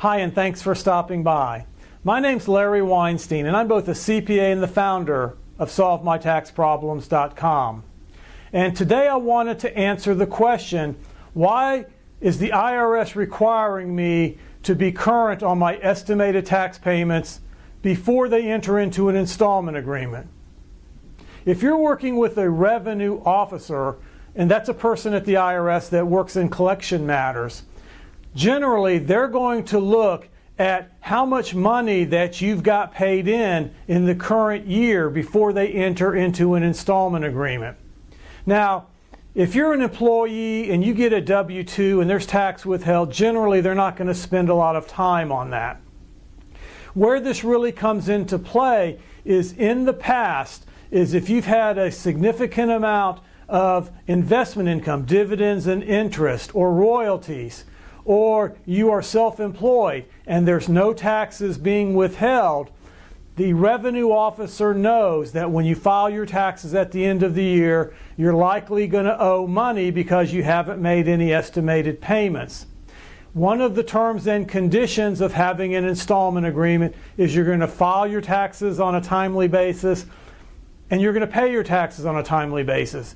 Hi, and thanks for stopping by. My name's Larry Weinstein, and I'm both a CPA and the founder of SolveMyTaxProblems.com. And today I wanted to answer the question, why is the IRS requiring me to be current on my estimated tax payments before they enter into an installment agreement? If you're working with a revenue officer, and that's a person at the IRS that works in collection matters, generally they're going to look at how much money that you've got paid in the current year before they enter into an installment agreement. Now, if you're an employee and you get a W-2 and there's tax withheld, generally they're not going to spend a lot of time on that. Where this really comes into play is in the past, is if you've had a significant amount of investment income, dividends and interest, or royalties, or you are self-employed and there's no taxes being withheld, the revenue officer knows that when you file your taxes at the end of the year, you're likely going to owe money because you haven't made any estimated payments. One of the terms and conditions of having an installment agreement is you're going to file your taxes on a timely basis and you're going to pay your taxes on a timely basis.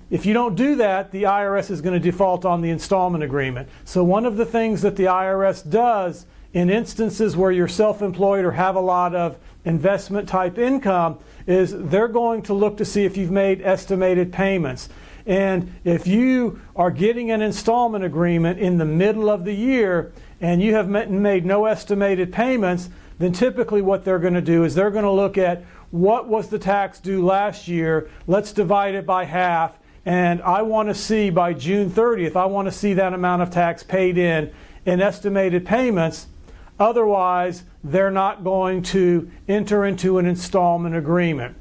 If you don't do that, the IRS is going to default on the installment agreement. So one of the things that the IRS does in instances where you're self-employed or have a lot of investment type income is they're going to look to see if you've made estimated payments. And if you are getting an installment agreement in the middle of the year and you have made no estimated payments, then typically what they're going to do is they're going to look at what was the tax due last year, let's divide it by half, and I want to see by June 30th, I want to see that amount of tax paid in estimated payments. Otherwise, they're not going to enter into an installment agreement.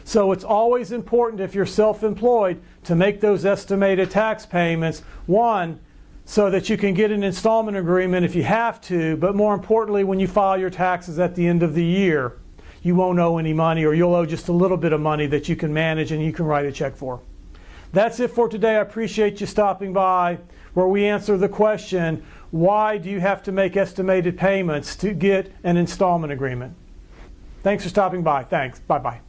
So it's always important if you're self-employed to make those estimated tax payments, one, so that you can get an installment agreement if you have to, but more importantly, when you file your taxes at the end of the year, you won't owe any money, or you'll owe just a little bit of money that you can manage and you can write a check for. That's it for today. I appreciate you stopping by, where we answer the question, why do you have to make estimated payments to get an installment agreement? Thanks for stopping by. Thanks. Bye-bye.